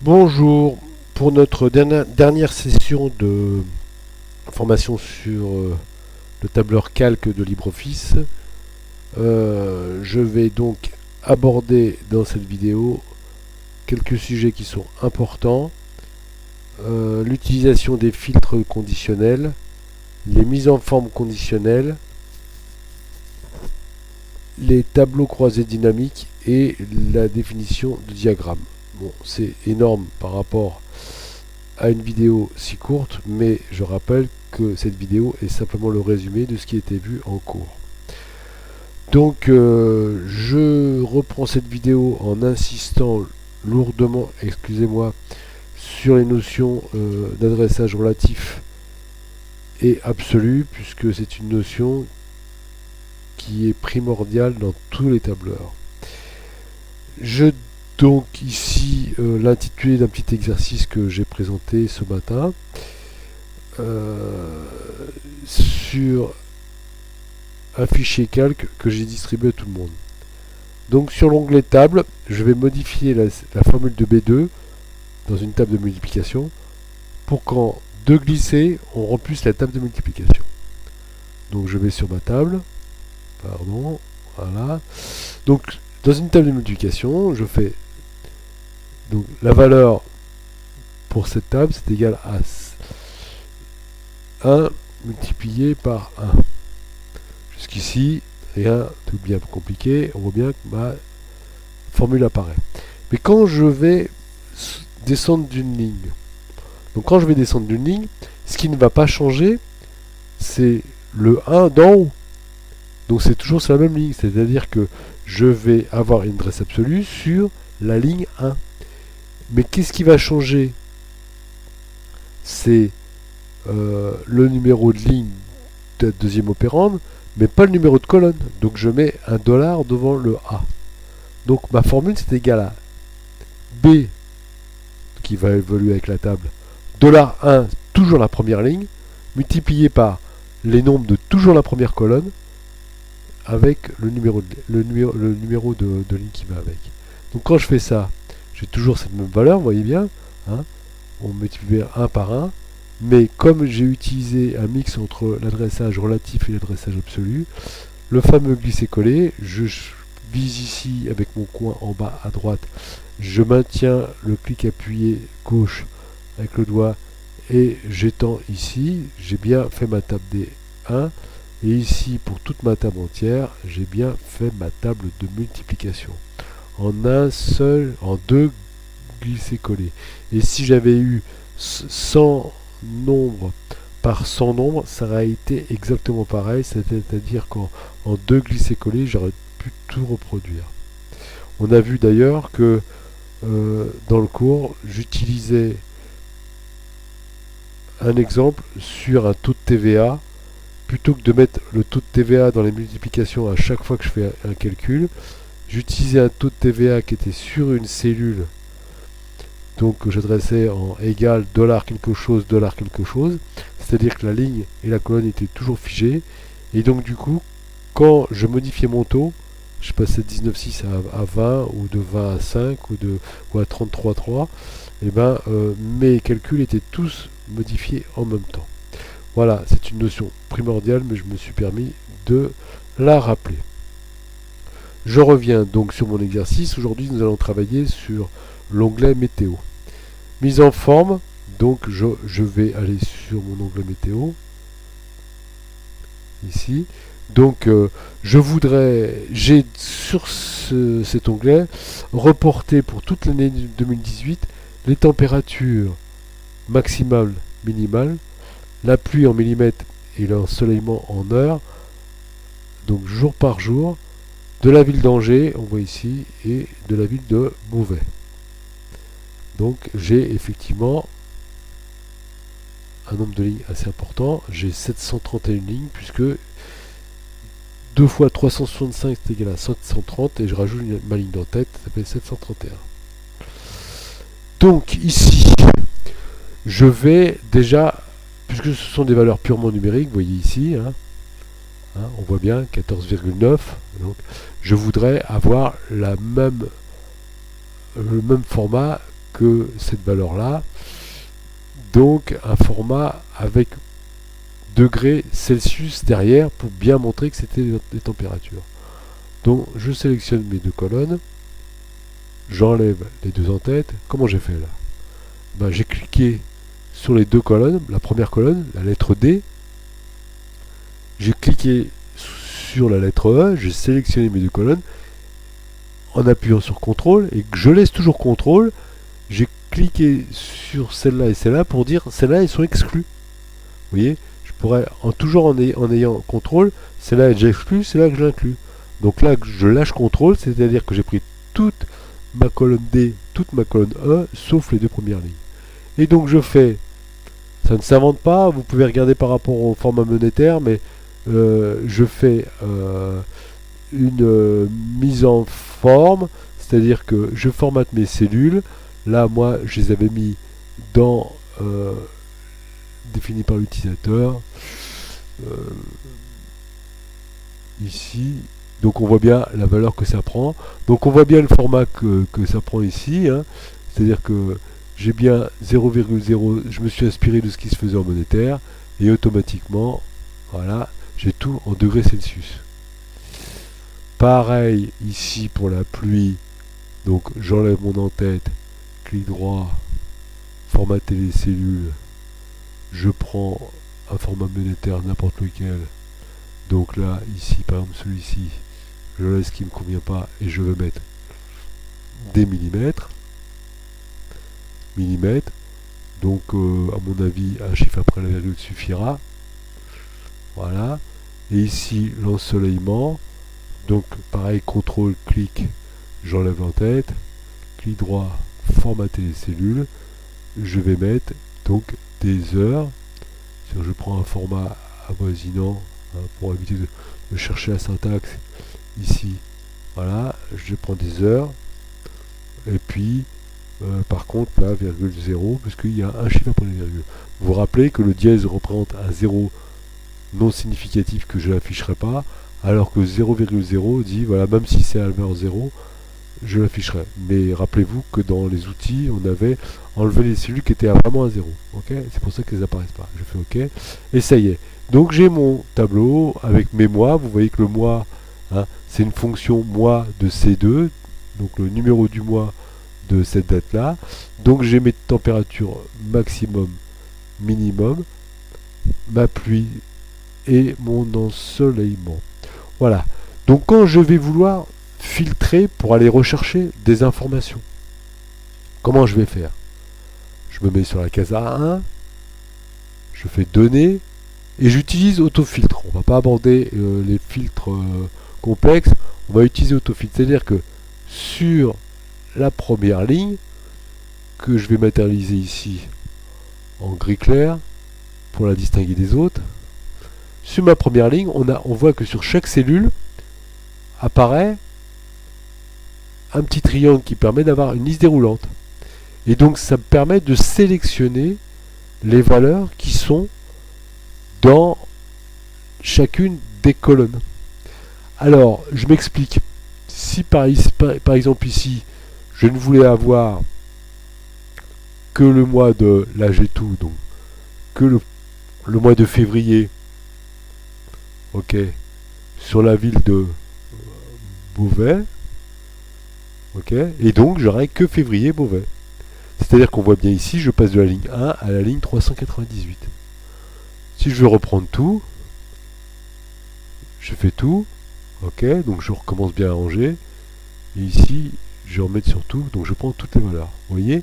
Bonjour, pour notre dernière session de formation sur le tableur calque de LibreOffice, je vais donc aborder dans cette vidéo quelques sujets qui sont importants, l'utilisation des filtres conditionnels, les mises en forme conditionnelles, les tableaux croisés dynamiques et la définition de diagramme. Bon, c'est énorme par rapport à une vidéo si courte, mais je rappelle que cette vidéo est simplement le résumé de ce qui a été vu en cours. Donc je reprends cette vidéo en insistant lourdement, excusez-moi, sur les notions d'adressage relatif et absolu, puisque c'est une notion qui est primordiale dans tous les tableurs. Je donc ici l'intitulé d'un petit exercice que j'ai présenté ce matin sur un fichier calque que j'ai distribué à tout le monde. Donc sur l'onglet table, je vais modifier la formule de B2 dans une table de multiplication pour qu'en 2 glissés, on remplisse la table de multiplication. Donc je vais sur ma table, pardon, voilà. Donc dans une table de multiplication, je fais donc la valeur pour cette table, c'est égal à 1 multiplié par 1. Jusqu'ici, rien de bien compliqué, on voit bien que ma formule apparaît. Mais quand je vais descendre d'une ligne, donc quand je vais descendre d'une ligne, ce qui ne va pas changer, c'est le 1 d'en haut. Donc c'est toujours sur la même ligne, c'est-à-dire que je vais avoir une adresse absolue sur la ligne 1. Mais qu'est-ce qui va changer? C'est le numéro de ligne de la deuxième opérande, mais pas le numéro de colonne. Donc je mets un dollar devant le A. Donc ma formule c'est égal à B, qui va évoluer avec la table, $1, toujours la première ligne, multiplié par les nombres de toujours la première colonne, avec le numéro de ligne qui va avec. Donc quand je fais ça, j'ai toujours cette même valeur, vous voyez bien, hein, on multiplie 1 par 1, mais comme j'ai utilisé un mix entre l'adressage relatif et l'adressage absolu, le fameux glisser-coller, je vise ici avec mon coin en bas à droite, je maintiens le clic appuyé gauche avec le doigt et j'étends ici, j'ai bien fait ma table des 1, et ici pour toute ma table entière, j'ai bien fait ma table de multiplication en deux glisser-coller. Et si j'avais eu 100 nombres par 100 nombres, ça aurait été exactement pareil, c'est-à-dire qu'en deux glisser-coller, j'aurais pu tout reproduire. On a vu d'ailleurs que dans le cours, j'utilisais un exemple sur un taux de TVA. Plutôt que de mettre le taux de TVA dans les multiplications à chaque fois que je fais un calcul, j'utilisais un taux de TVA qui était sur une cellule, donc que j'adressais en égal dollar quelque chose, c'est-à-dire que la ligne et la colonne étaient toujours figées, et donc du coup, quand je modifiais mon taux, je passais de 19,6 à 20, ou de 20 à 5, ou à 33,3, et ben mes calculs étaient tous modifiés en même temps. Voilà, c'est une notion primordiale, mais je me suis permis de la rappeler. Je reviens donc sur mon exercice. Aujourd'hui, nous allons travailler sur l'onglet météo. Mise en forme, donc je vais aller sur mon onglet météo, ici. Donc j'ai sur cet onglet reporté pour toute l'année 2018 les températures maximales, minimales, la pluie en millimètres et l'ensoleillement en heures, donc jour par jour, de la ville d'Angers, on voit ici, et de la ville de Beauvais. Donc j'ai effectivement un nombre de lignes assez important, j'ai 731 lignes, puisque 2 fois 365 c'est égal à 730, et je rajoute ma ligne d'en-tête, ça s'appelle 731. Donc ici, je vais déjà, puisque ce sont des valeurs purement numériques, vous voyez ici, on voit bien 14,9, donc je voudrais avoir le même format que cette valeur-là. Donc un format avec degrés Celsius derrière pour bien montrer que c'était des températures. Donc je sélectionne mes deux colonnes, j'enlève les deux en-têtes. Comment j'ai fait là? Ben, j'ai cliqué sur les deux colonnes, la première colonne, la lettre D, j'ai cliqué sur la lettre E, j'ai sélectionné mes deux colonnes en appuyant sur CTRL et que je laisse toujours CTRL, j'ai cliqué sur celle-là et celle-là pour dire celles-là elles sont exclues. Vous voyez, je pourrais toujours en ayant CTRL, celle-là est déjà exclue, c'est là que je l'inclus. Donc là je lâche CTRL, c'est-à-dire que j'ai pris toute ma colonne D, toute ma colonne E, sauf les deux premières lignes. Et donc je fais, ça ne s'invente pas, vous pouvez regarder par rapport au format monétaire, mais je fais une mise en forme, c'est-à-dire que je formate mes cellules. Là, moi, je les avais mis dans défini par l'utilisateur. Ici, donc on voit bien la valeur que ça prend. Donc on voit bien le format que ça prend ici. Hein. C'est-à-dire que j'ai bien 0,0, je me suis inspiré de ce qui se faisait en monétaire, et automatiquement, voilà, j'ai tout en degrés Celsius. Pareil ici pour la pluie, donc j'enlève mon en-tête, clic droit, formater les cellules, je prends un format monétaire n'importe lequel, donc là, ici, par exemple celui-ci, je laisse ce qui ne me convient pas et je veux mettre des millimètres, donc à mon avis, un chiffre après la virgule suffira, voilà, et ici, l'ensoleillement, donc pareil, CTRL, clic, j'enlève en tête, clic droit, formater les cellules, je vais mettre donc des heures, si je prends un format avoisinant, hein, pour éviter de chercher la syntaxe, ici, voilà, je prends des heures, et puis, par contre, là, virgule 0, puisqu'il y a un chiffre après la virgule. Vous vous rappelez que le dièse représente un 0 non significatif que je n'afficherai pas, alors que 0,0 dit, voilà, même si c'est à la valeur 0, je l'afficherai. Mais rappelez-vous que dans les outils, on avait enlevé les cellules qui étaient vraiment à 0. Okay, c'est pour ça qu'elles n'apparaissent pas. Je fais OK, et ça y est. Donc j'ai mon tableau avec mes mois. Vous voyez que le mois, hein, c'est une fonction mois de C2, donc le numéro du mois de cette date-là. Donc j'ai mes températures maximum, minimum, ma pluie et mon ensoleillement. Voilà. Donc quand je vais vouloir filtrer pour aller rechercher des informations, comment je vais faire? Je me mets sur la case A1, je fais données et j'utilise autofiltre. On ne va pas aborder les filtres complexes, on va utiliser autofiltre. C'est-à-dire que sur la première ligne, que je vais matérialiser ici en gris clair pour la distinguer des autres, sur ma première ligne, on voit que sur chaque cellule apparaît un petit triangle qui permet d'avoir une liste déroulante. Et donc ça me permet de sélectionner les valeurs qui sont dans chacune des colonnes. Alors, je m'explique. Si par exemple ici, je ne voulais avoir que le mois de, là j'ai tout, donc que le mois de février, ok, sur la ville de Beauvais, ok, et donc j'aurai que février-Beauvais. C'est-à-dire qu'on voit bien ici, je passe de la ligne 1 à la ligne 398. Si je veux reprendre tout, je fais tout, ok, donc je recommence bien à ranger, et ici, je vais remettre sur tout, donc je prends toutes les valeurs, vous voyez.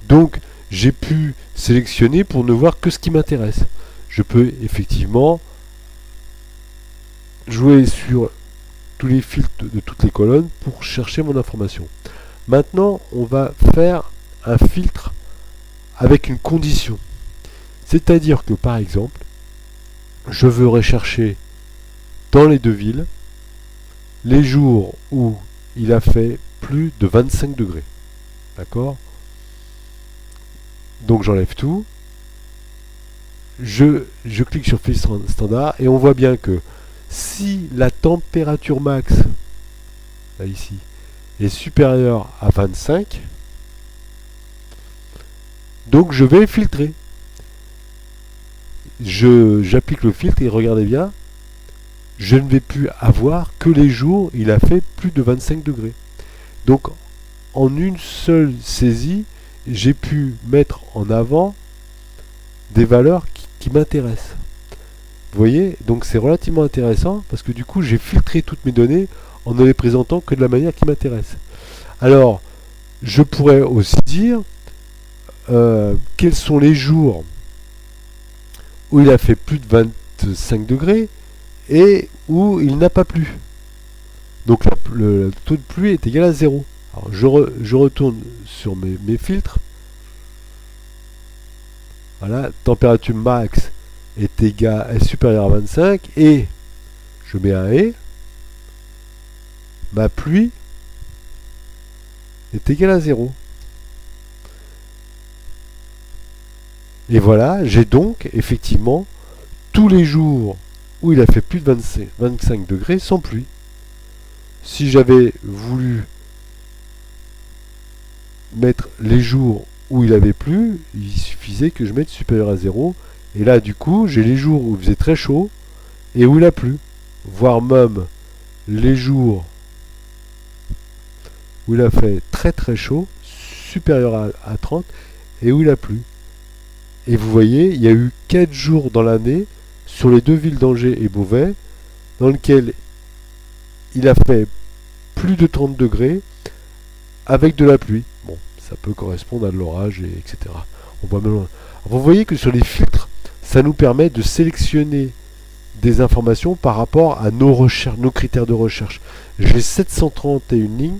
Donc, j'ai pu sélectionner pour ne voir que ce qui m'intéresse. Je peux effectivement jouer sur tous les filtres de toutes les colonnes pour chercher mon information. Maintenant, on va faire un filtre avec une condition. C'est-à-dire que, par exemple, je veux rechercher dans les deux villes les jours où il a fait plus de 25 degrés. D'accord? Donc j'enlève tout. Je clique sur filtre standard et on voit bien que si la température max, là ici, est supérieure à 25, Donc je vais filtrer. J'applique le filtre et regardez bien, je ne vais plus avoir que les jours où il a fait plus de 25 degrés. Donc en une seule saisie, j'ai pu mettre en avant des valeurs qui m'intéressent. Vous voyez, donc c'est relativement intéressant parce que du coup j'ai filtré toutes mes données en ne les présentant que de la manière qui m'intéresse. Alors, je pourrais aussi dire quels sont les jours où il a fait plus de 25 degrés et où il n'a pas plu. Donc le taux de pluie est égal à 0. Alors je retourne sur mes filtres. Voilà, température max est supérieure à 25 et je mets un et. Ma pluie est égale à 0. Et voilà, j'ai donc effectivement tous les jours où il a fait plus de 25 degrés sans pluie. Si j'avais voulu mettre les jours où il avait plu, il suffisait que je mette supérieur à 0. Et là, du coup, j'ai les jours où il faisait très chaud et où il a plu. Voire même les jours où il a fait très très chaud, supérieur à 30, et où il a plu. Et vous voyez, il y a eu 4 jours dans l'année, sur les deux villes d'Angers et Beauvais, dans lesquels il a fait plus de 30 degrés avec de la pluie. Bon, ça peut correspondre à de l'orage, etc. On voit même... Vous voyez que sur les filtres, ça nous permet de sélectionner des informations par rapport à nos recherches, nos critères de recherche. J'ai 731 lignes.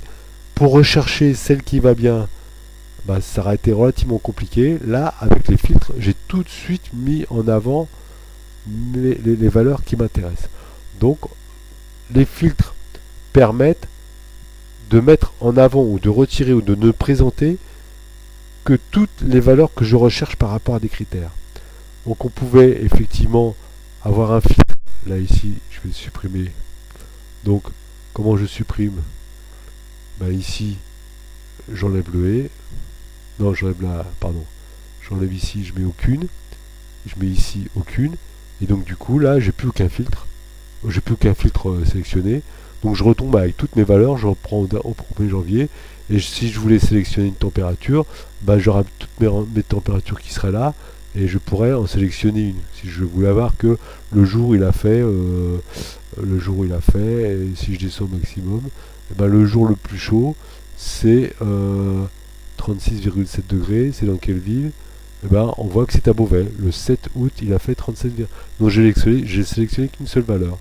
Pour rechercher celle qui va bien, ça aurait été relativement compliqué. Là, avec les filtres, j'ai tout de suite mis en avant les valeurs qui m'intéressent. Donc, les filtres permettent de mettre en avant ou de retirer ou de ne présenter que toutes les valeurs que je recherche par rapport à des critères. Donc on pouvait effectivement avoir un filtre. Là ici, je vais le supprimer. Donc, comment je supprime? Ici, j'enlève le et. Non, j'enlève la... Pardon. J'enlève ici, je mets aucune. Je mets ici aucune. Et donc du coup, là, j'ai plus aucun filtre. J'ai plus aucun filtre sélectionné. Donc je retombe avec toutes mes valeurs, je reprends au 1er janvier. Et si je voulais sélectionner une température, j'aurais toutes mes températures qui seraient là. Et je pourrais en sélectionner une. Si je voulais avoir que le jour où il a fait, et si je descends au maximum, le jour le plus chaud, c'est 36,7 degrés. C'est dans quelle ville? On voit que c'est à Beauvais. Le 7 août, il a fait 37 degrés. Donc j'ai sélectionné qu'une seule valeur.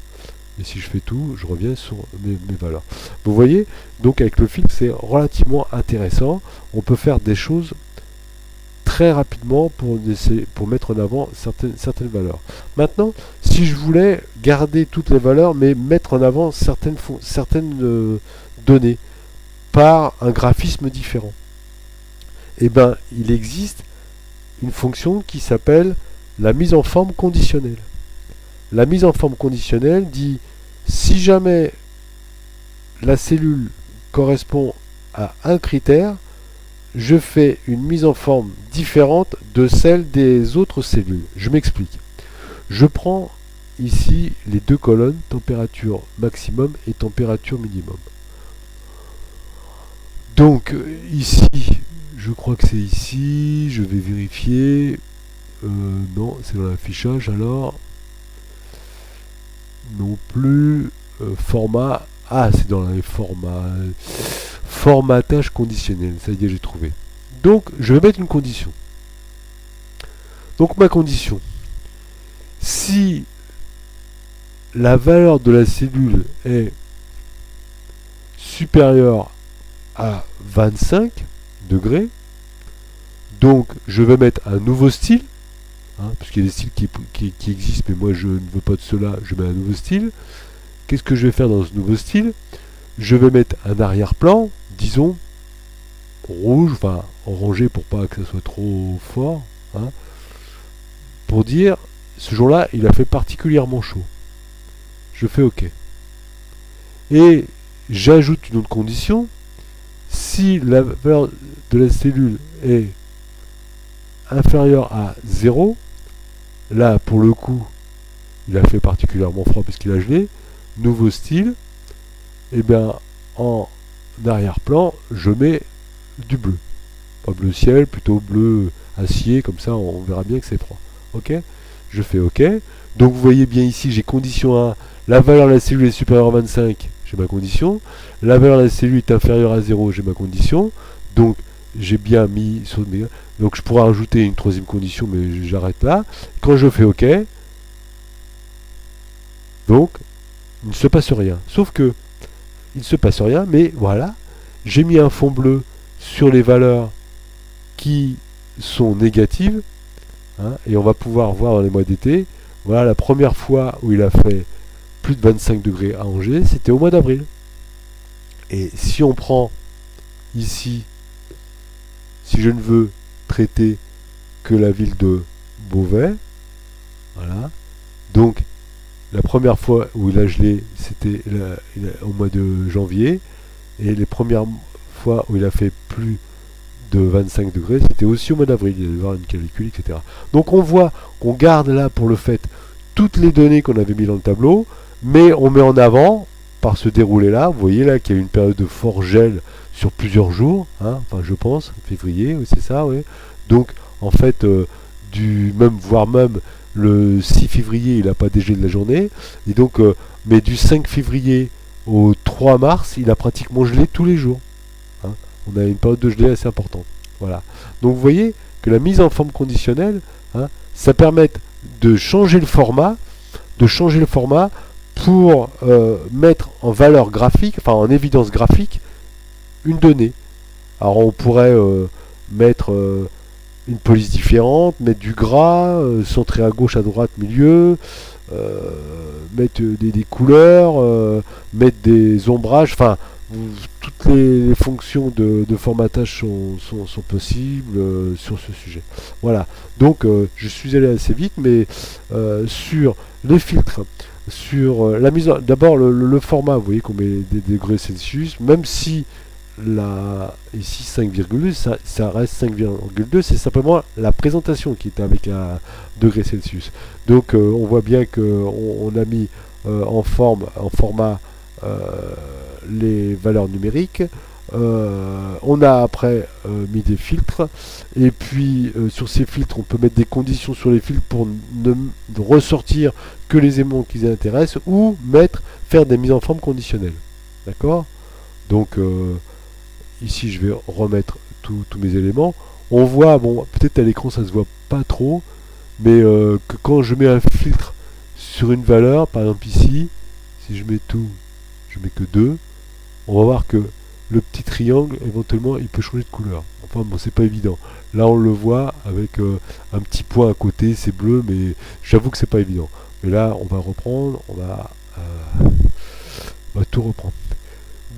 Et si je fais tout, je reviens sur mes valeurs. Vous voyez, donc avec le filtre, c'est relativement intéressant. On peut faire des choses très rapidement pour mettre en avant certaines valeurs. Maintenant, si je voulais garder toutes les valeurs, mais mettre en avant certaines données par un graphisme différent, il existe une fonction qui s'appelle la mise en forme conditionnelle. La mise en forme conditionnelle dit si jamais la cellule correspond à un critère, je fais une mise en forme différente de celle des autres cellules. Je m'explique. Je prends ici les deux colonnes, température maximum et température minimum. Donc ici, je crois que c'est ici, je vais vérifier. Non, c'est dans l'affichage alors. Non plus. Format. Ah, c'est dans les formats. Formatage conditionnel. Ça y est, j'ai trouvé. Donc, je vais mettre une condition. Donc, ma condition. Si la valeur de la cellule est supérieure à 25 degrés, donc je vais mettre un nouveau style, parce qu'il y a des styles qui existent, mais moi je ne veux pas de cela, je mets un nouveau style. Qu'est-ce que je vais faire dans ce nouveau style? Je vais mettre un arrière-plan, disons, rouge, enfin orangé pour pas que ça soit trop fort, pour dire, ce jour-là, il a fait particulièrement chaud. Je fais OK. Et j'ajoute une autre condition. Si la valeur de la cellule est inférieur à 0, là pour le coup il a fait particulièrement froid puisqu'il a gelé, nouveau style, et bien en arrière-plan je mets du bleu, pas bleu ciel, plutôt bleu acier, comme ça on verra bien que c'est froid. Ok, je fais ok. Donc vous voyez bien ici, j'ai condition 1, la valeur de la cellule est supérieure à 25, j'ai ma condition, la valeur de la cellule est inférieure à 0, j'ai ma condition, donc j'ai bien mis sur mes... Donc je pourrais ajouter une troisième condition, mais j'arrête là. Quand je fais ok, donc il ne se passe rien, sauf que il ne se passe rien, mais voilà, j'ai mis un fond bleu sur les valeurs qui sont négatives, hein, et on va pouvoir voir dans les mois d'été. Voilà, la première fois où il a fait plus de 25 degrés à Angers, c'était au mois d'avril. Et si on prend ici, si je ne veux traiter que la ville de Beauvais, voilà, donc la première fois où il a gelé, c'était au mois de janvier, et les premières fois où il a fait plus de 25 degrés, c'était aussi au mois d'avril, il y avoir une calicule, etc. Donc on voit qu'on garde là pour le fait toutes les données qu'on avait mis dans le tableau, mais on met en avant, par ce déroulé là, vous voyez là qu'il y a une période de fort gel sur plusieurs jours, hein, enfin je pense, février, oui, c'est ça, oui. Donc en fait, voire même le 6 février, il n'a pas dégelé de la journée, et donc, mais du 5 février au 3 mars, il a pratiquement gelé tous les jours. Hein. On a une période de gelée assez importante. Voilà. Donc vous voyez que la mise en forme conditionnelle, hein, ça permet de changer le format, pour mettre en valeur graphique, enfin en évidence graphique, une donnée. Alors on pourrait mettre une police différente, mettre du gras, centrer à gauche, à droite, milieu, mettre des couleurs, mettre des ombrages, enfin toutes les fonctions de formatage sont possibles sur ce sujet. Voilà, donc je suis allé assez vite, mais sur les filtres, sur la mise en... D'abord le format, vous voyez qu'on met des degrés Celsius, même si là, ici 5,2, ça reste 5,2, c'est simplement la présentation qui est avec un degré Celsius. Donc on voit bien qu'on a mis en format les valeurs numériques. On a après mis des filtres, et puis sur ces filtres on peut mettre des conditions sur les filtres pour ne ressortir que les éléments qui les intéressent, ou faire des mises en forme conditionnelles. D'accord? Donc ici je vais remettre tous mes éléments. On voit, bon peut-être à l'écran ça se voit pas trop, mais que quand je mets un filtre sur une valeur, par exemple ici, si je mets tout, je mets que 2, on va voir que le petit triangle, éventuellement, il peut changer de couleur. Enfin bon, c'est pas évident. Là on le voit avec un petit point à côté, c'est bleu, mais j'avoue que c'est pas évident. Mais là on va reprendre, on va tout reprendre.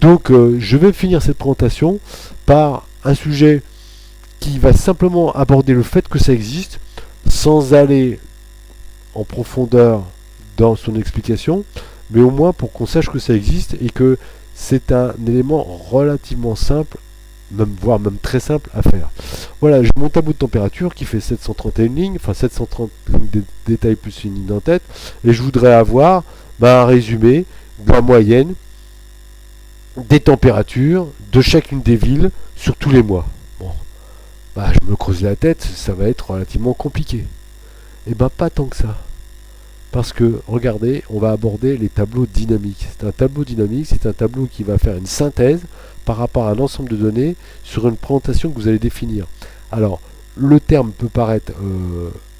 Donc je vais finir cette présentation par un sujet qui va simplement aborder le fait que ça existe, sans aller en profondeur dans son explication, mais au moins pour qu'on sache que ça existe et que c'est un élément relativement simple, voire même très simple à faire. Voilà, j'ai mon tableau de température qui fait 731 lignes, enfin 730 lignes de détails plus une ligne d'en-tête, et je voudrais avoir un résumé de la moyenne des températures de chacune des villes sur tous les mois. Bon, je me creuse la tête, ça va être relativement compliqué. Et pas tant que ça. Parce que, regardez, on va aborder les tableaux dynamiques. C'est un tableau dynamique, c'est un tableau qui va faire une synthèse par rapport à un ensemble de données sur une présentation que vous allez définir. Alors, le terme peut paraître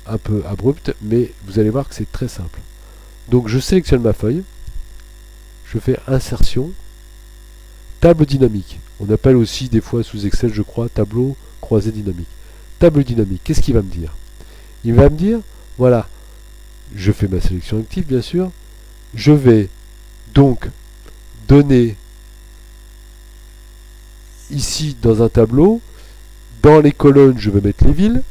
un peu abrupt, mais vous allez voir que c'est très simple. Donc, je sélectionne ma feuille, je fais insertion, table dynamique. On appelle aussi des fois sous Excel, je crois, tableau croisé dynamique. Table dynamique, qu'est-ce qu'il va me dire? Il va me dire, voilà, je fais ma sélection active, bien sûr. Je vais donc donner ici dans un tableau, dans les colonnes, je vais mettre les villes.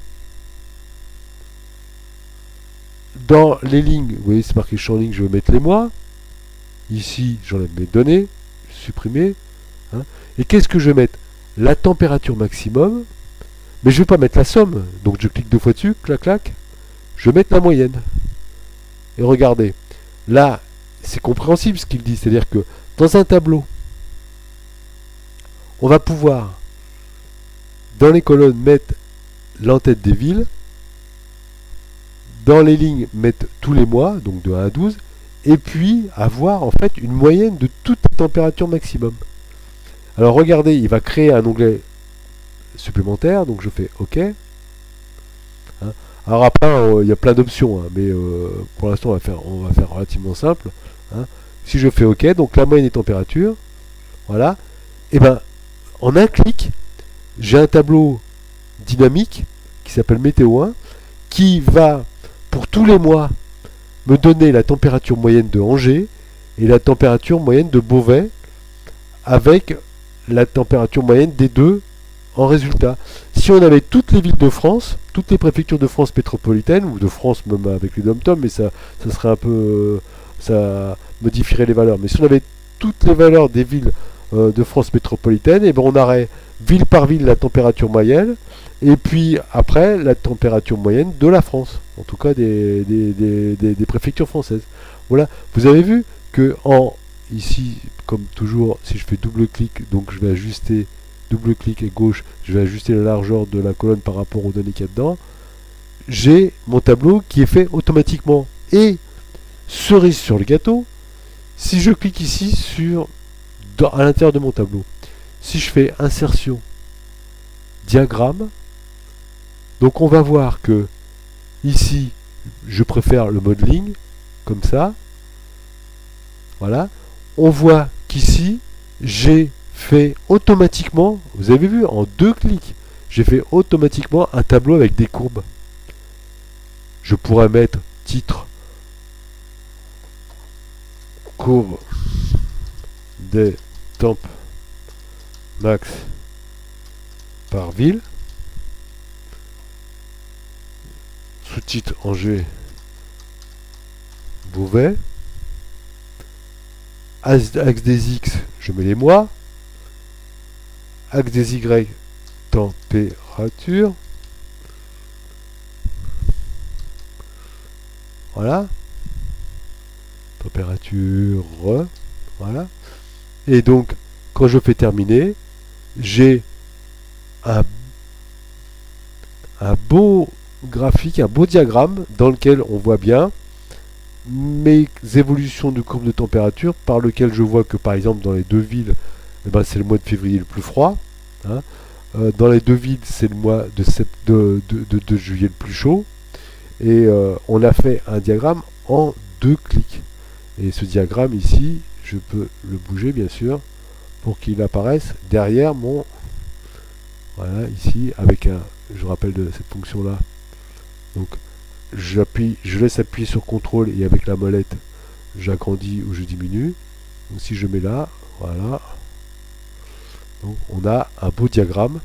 Dans les lignes, vous voyez, c'est marqué champ ligne, je vais mettre les mois. Ici, j'enlève mes données, supprimer. Hein. Et qu'est-ce que je vais mettre? La température maximum, Mais je vais pas mettre la somme. Donc je clique 2 fois dessus, clac clac. Je vais mettre la moyenne. Et regardez, là, c'est compréhensible ce qu'il dit. C'est-à-dire que dans un tableau, on va pouvoir, dans les colonnes, mettre l'entête des villes. Dans les lignes, mettre tous les mois, donc de 1 à 12. Et puis avoir en fait une moyenne de toutes les températures maximum. Alors regardez, il va créer un onglet supplémentaire, donc je fais OK. Hein. Alors après, il y a plein d'options, hein, mais pour l'instant on va faire relativement simple. Hein. Si je fais OK, donc la moyenne des températures, voilà, et ben en un clic, j'ai un tableau dynamique qui s'appelle Météo 1, qui va pour tous les mois me donner la température moyenne de Angers et la température moyenne de Beauvais avec la température moyenne des deux en résultat. Si on avait toutes les villes de France, toutes les préfectures de France métropolitaine, ou de France même avec les dom-toms, mais ça serait un peu... ça modifierait les valeurs. Mais si on avait toutes les valeurs des villes de France métropolitaine, et ben on aurait ville par ville la température moyenne, et puis après la température moyenne de la France, en tout cas des préfectures françaises. Voilà, vous avez vu que ici, comme toujours, si je fais double-clic, donc je vais ajuster, double-clic et gauche, je vais ajuster la largeur de la colonne par rapport aux données qu'il y a dedans, j'ai mon tableau qui est fait automatiquement. Et cerise sur le gâteau, si je clique ici à l'intérieur de mon tableau, si je fais insertion, diagramme, donc on va voir que ici, je préfère le modeling, comme ça. Voilà. On voit qu'ici, j'ai fait automatiquement, vous avez vu, en 2 clics, j'ai fait automatiquement un tableau avec des courbes. Je pourrais mettre titre, courbe des temps max par ville, sous-titre Angers, Beauvais, axe des X, je mets les mois, axe des Y, température, voilà, température, voilà, et donc quand je fais terminer, j'ai un beau graphique, un beau diagramme dans lequel on voit bien mes évolutions de courbe de température, par lequel je vois que par exemple dans les 2 villes, eh ben, c'est le mois de février le plus froid, hein. Dans les 2 villes c'est le mois de juillet le plus chaud, et on a fait un diagramme en 2 clics. Et ce diagramme ici, je peux le bouger bien sûr pour qu'il apparaisse derrière mon... Voilà, ici, avec un... Je rappelle de cette fonction-là. Donc, je laisse appuyer sur CTRL et avec la molette, j'agrandis ou je diminue. Donc, si je mets là, voilà. Donc, on a un beau diagramme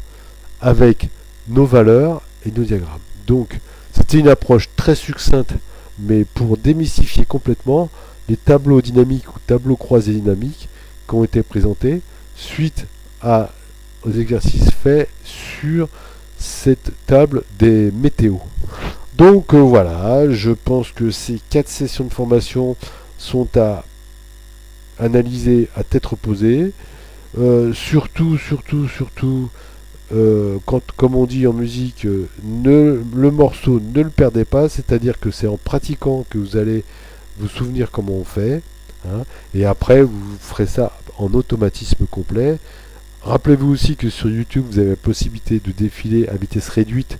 avec nos valeurs et nos diagrammes. Donc, c'était une approche très succincte, mais pour démystifier complètement les tableaux dynamiques ou tableaux croisés dynamiques qui ont été présentés suite aux exercices faits sur cette table des météos. Donc voilà, je pense que ces 4 sessions de formation sont à analyser à tête reposée. Surtout, comme on dit en musique, le morceau ne le perdez pas, c'est-à-dire que c'est en pratiquant que vous allez vous souvenir comment on fait, hein, et après vous ferez ça en automatisme complet. Rappelez-vous aussi que sur YouTube vous avez la possibilité de défiler à vitesse réduite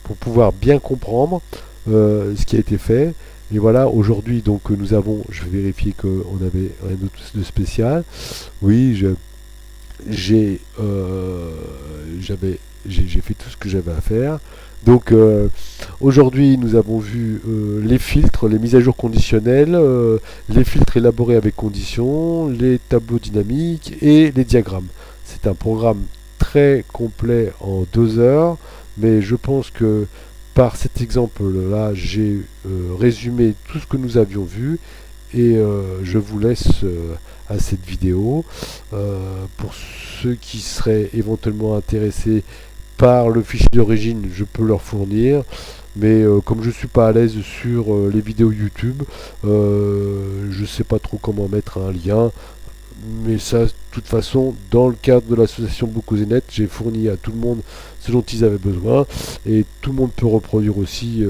pour pouvoir bien comprendre ce qui a été fait. Et voilà, aujourd'hui donc nous avons, je vais vérifier qu'on avait rien de spécial. Oui, j'ai fait tout ce que j'avais à faire. Donc aujourd'hui nous avons vu les filtres, les mises à jour conditionnelles, les filtres élaborés avec conditions, les tableaux dynamiques et les diagrammes. C'est un programme très complet en 2 heures, mais je pense que par cet exemple-là, j'ai résumé tout ce que nous avions vu, et je vous laisse à cette vidéo. Pour ceux qui seraient éventuellement intéressés par le fichier d'origine, je peux leur fournir. Mais comme je suis pas à l'aise sur les vidéos YouTube, je sais pas trop comment mettre un lien. Mais ça, de toute façon, dans le cadre de l'association Bokuzenet, j'ai fourni à tout le monde ce dont ils avaient besoin. Et tout le monde peut reproduire aussi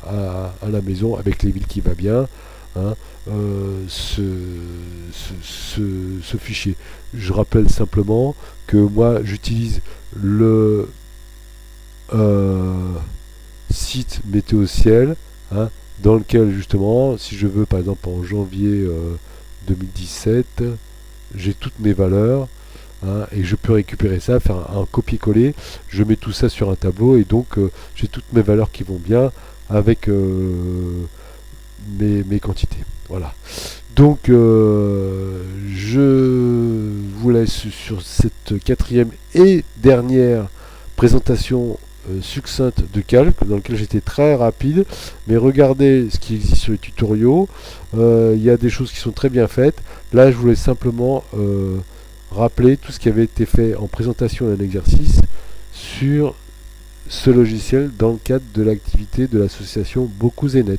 à la maison, avec les villes qui va bien, hein, ce fichier. Je rappelle simplement que moi, j'utilise le site Météo Ciel, hein, dans lequel, justement, si je veux, par exemple, en janvier 2017, j'ai toutes mes valeurs, hein, et je peux récupérer ça, faire un copier-coller, je mets tout ça sur un tableau et donc j'ai toutes mes valeurs qui vont bien avec mes quantités. Voilà. Donc je vous laisse sur cette quatrième et dernière présentation succincte de calque dans lequel j'étais très rapide, mais regardez ce qui existe sur les tutoriaux. Il y a des choses qui sont très bien faites. Là je voulais simplement rappeler tout ce qui avait été fait en présentation d'un exercice sur ce logiciel dans le cadre de l'activité de l'association Bokuzenet.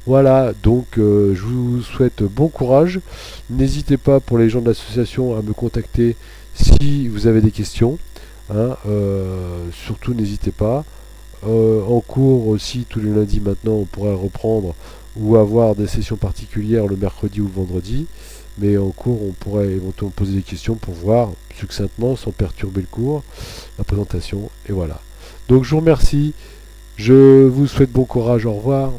Voilà, donc je vous souhaite bon courage. N'hésitez pas pour les gens de l'association à me contacter si vous avez des questions, hein, surtout n'hésitez pas. En cours aussi, tous les lundis maintenant, on pourrait reprendre ou avoir des sessions particulières le mercredi ou le vendredi. Mais en cours, on pourrait éventuellement poser des questions pour voir succinctement, sans perturber le cours, la présentation. Et voilà. Donc je vous remercie. Je vous souhaite bon courage. Au revoir.